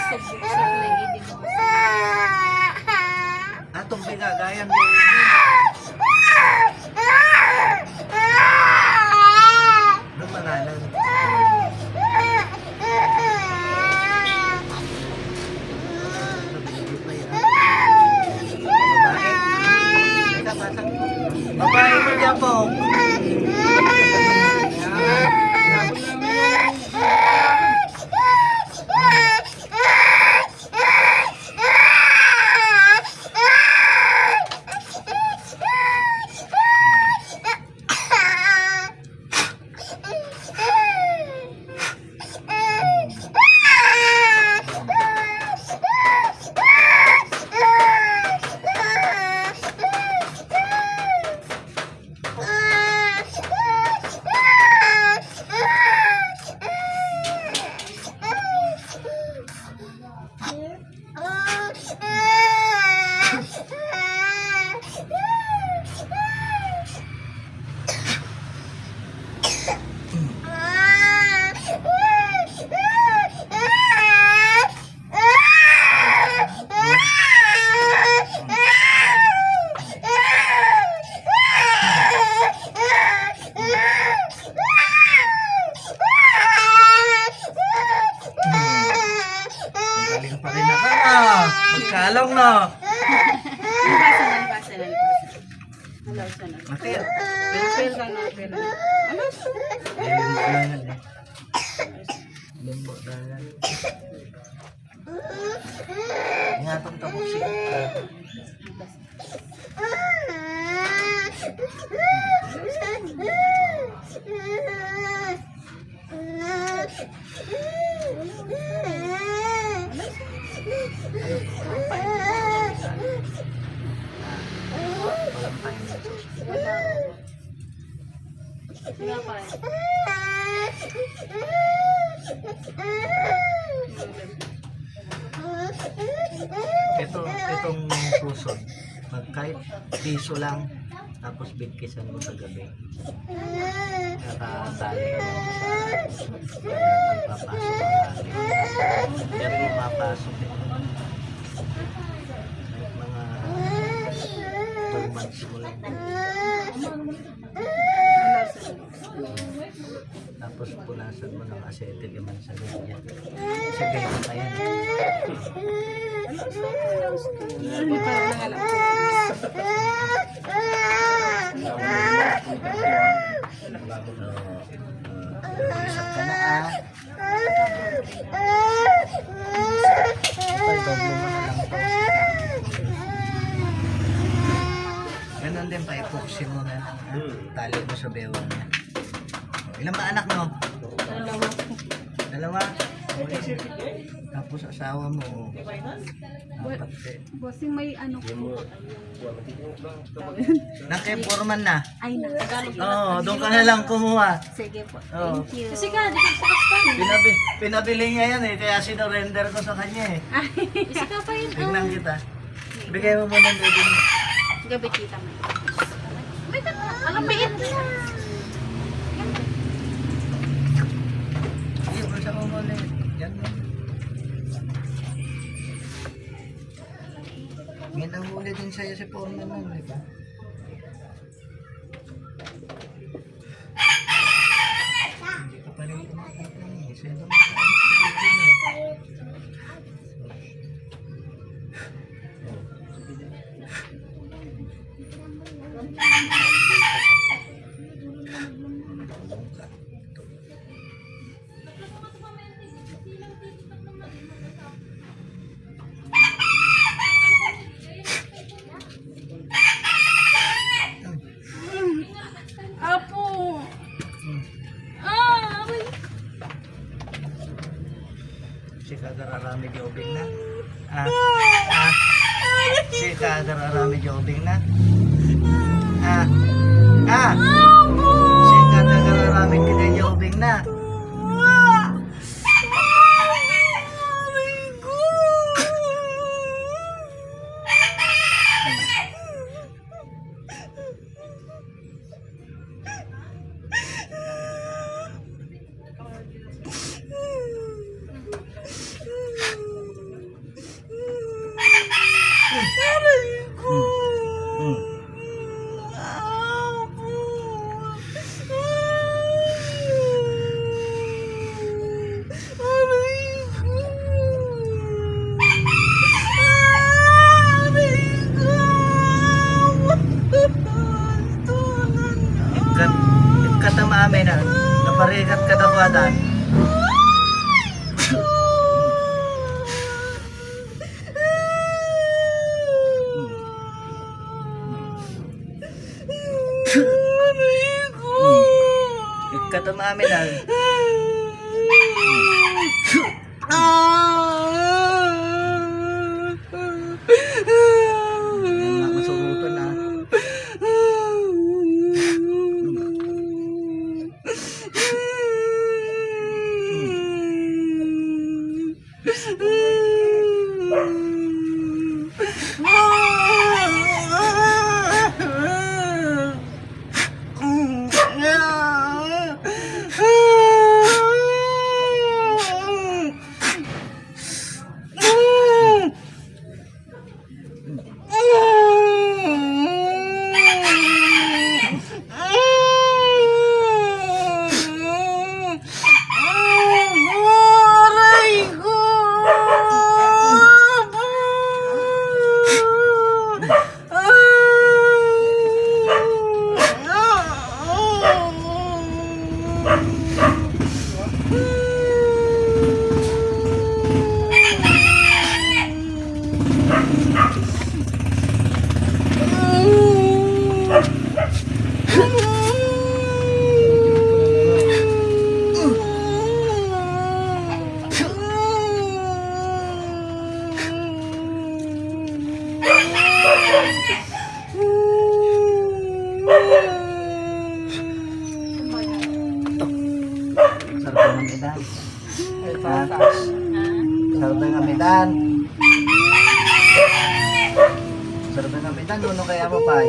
subuksok na hindi mo. Atong pinagayan mo. Lumalalan. Babae mo niya po. Galing pa rin ako na. Magkalong na. Makaya. Pel lang na, pel. Ayun pa lang eh. Lumbo dalan. Nga itong tapusin. Itong pusod, pag kahit piso lang, tapos bigkisan mo sa gabi. Nakatali ka lang sa papasok ang hangin. Diyan pumapasok eh. Mga 2 months mo lang. Tapos punasan mo ng acetic naman sa ganyan. Sa ganyan pa yan. Hindi pa rin alam ko. Isap ka na ah. Doble mo na lang to. Ganon din pa, ipuksin mo na lang. Tali mo sa bewang niya. Ilan ba anak mo? Dalawa? Tapos asawa mo. Apat eh. Bossing may ano ko. Naki-forman na? Ay, na. Tagalog na. Oo, doon ka na lang kumuha. Sige po. Oo. Thank you. Kasi ka, di ka sa kastan. Pinabili niya yan eh, kaya sinurrender ko sa kanya eh. Isa ka pa yun. Tignan kita. Bigay mo muna ng baby mo. Gabi kita mo. Wait, alam ba yun? Sige, basta ko muna eh. Yan mo. Ngayon ang huli din sa'yo si Foreman nun, di ba? Hindi ka pa rin kumakita eh. Sa'yo naman sa Apo. Ah, aray. Si kagararami di obing na. Si kagararami di obing na. Si kagararami di obing na. maamin na. Masurutan na. Sarap ng amidan. Sarap ng amidan. Sarap ng amidan. Ano kaya mo, Pai?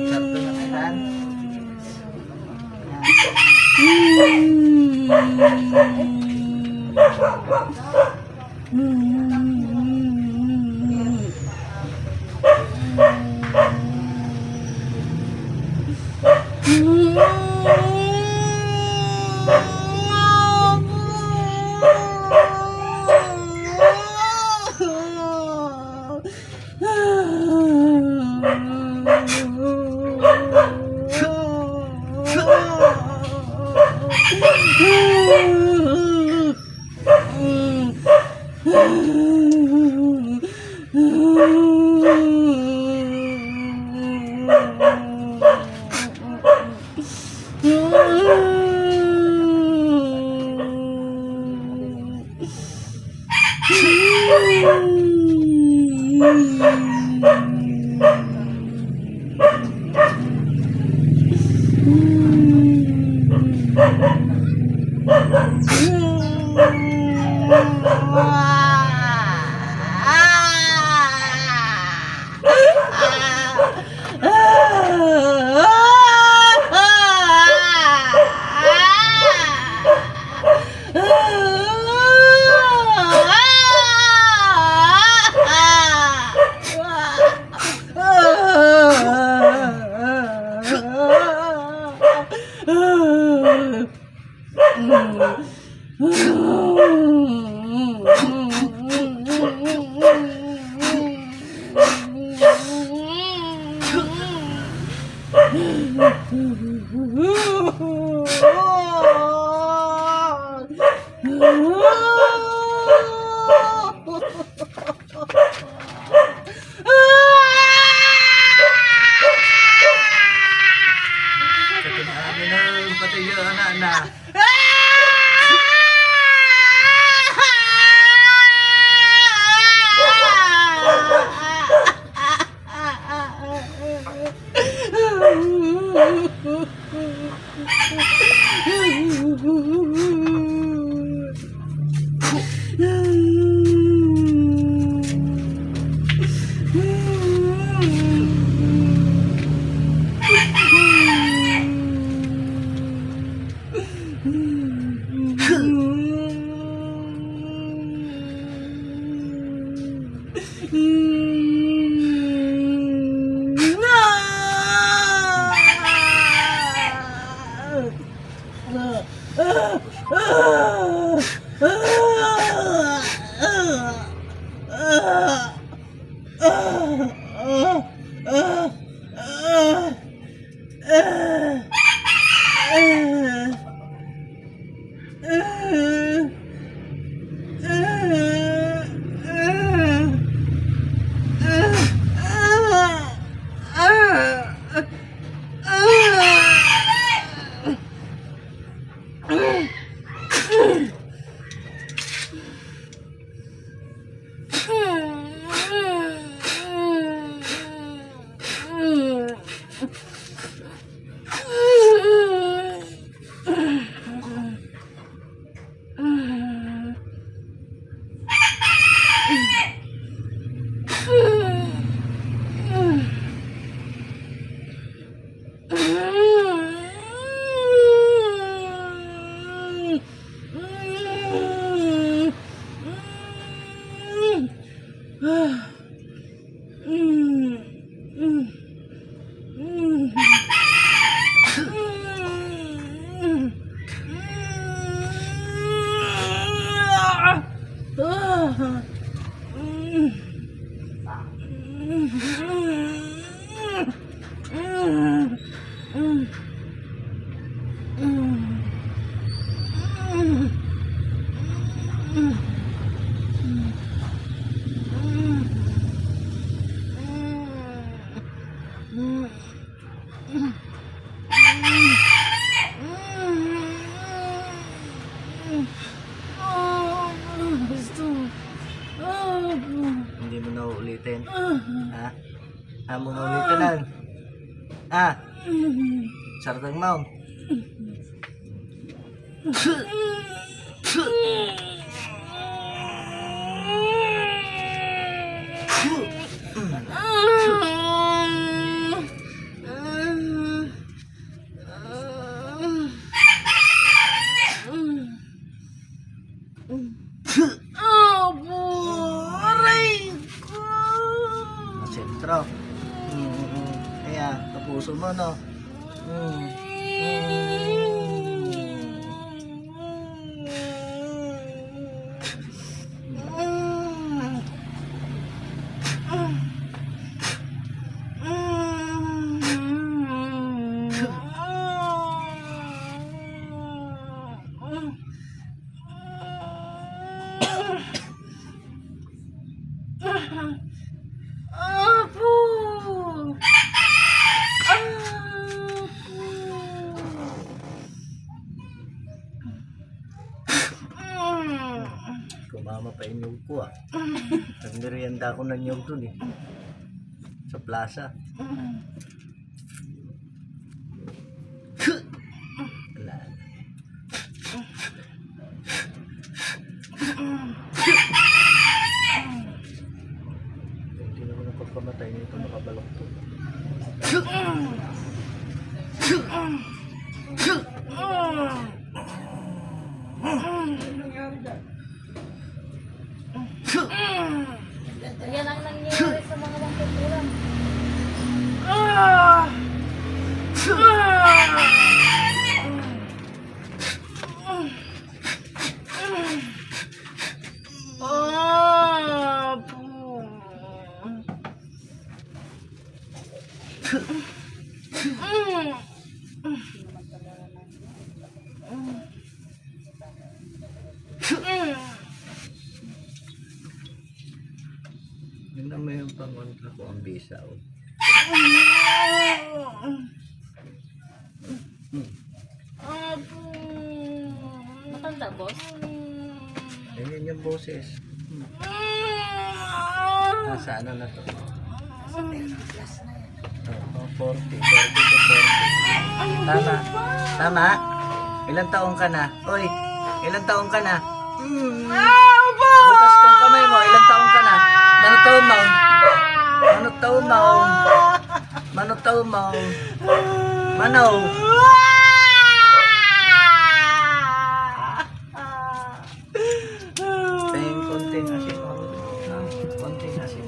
Sarap ng amidan. Hindi mo na uulitin. Ha? Ha mo na ulitin lang. Ha? Sartang mount. Sentro. Kaya, kapuso mo, no? Kumama pa inyong ko, ah. Nagmerienda ako ng nyog dun, eh. Sa plaza. Wala. Hindi naman ang pagkamatay nito, nakabalok to. Yan ang nangyayari sa mga mangkukulang. Yun na may pangontra ko ang bisa, oh. Matanda, boss? Ganyan yung boses. Nasa ano na to? Oh, 40 to 40. Tama. Tama? Ilang taong ka na? Oy, ilang taong ka na? Butas tong kamay mo. Ilang taong ka na? Manutaw mo. Manutaw mo. Manutaw mo. Manaw. Pahing konting asin. Konting asin.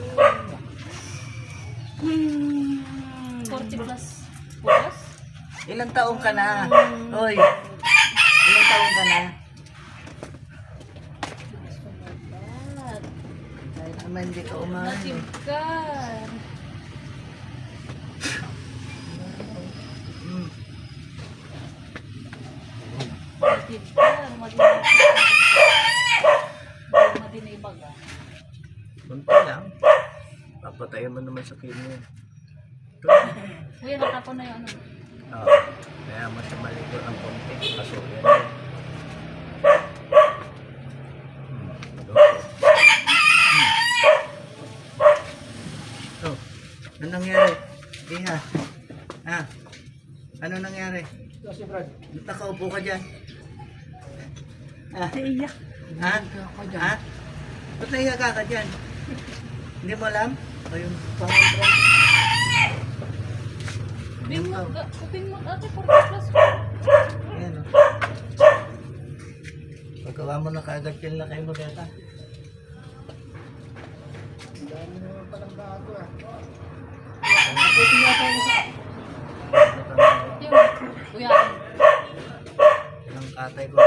40 plus. Plus? Ilang taong ka na? Oy. Ilang taong ka na? Ay naman hindi ka umahan. Natim ka. Madinig ka. Madinig ka. Madinig baga. Kunti lang. Papatayin mo naman sa kimo. Ito. Kuya, nakapon na yung ano. Oo. Kaya mo siya maligo ng konti. Kaso yan. Ito. Oh, ano nangyari? Iha. Ha? Ano nangyari? Ito si Brad. Nakaupo ka dyan. Ha? Iyak. Ha? Ha? Ba't naiyak ka dyan? Hindi mo alam? Ayun. Pangalawang Kuping mo ate, 40 plus. Ayan o. Pagkawa mo na kaagad yung lakay mo data. Ang dami naman palang bago ah. Yung, kuya, Ilang katay ko.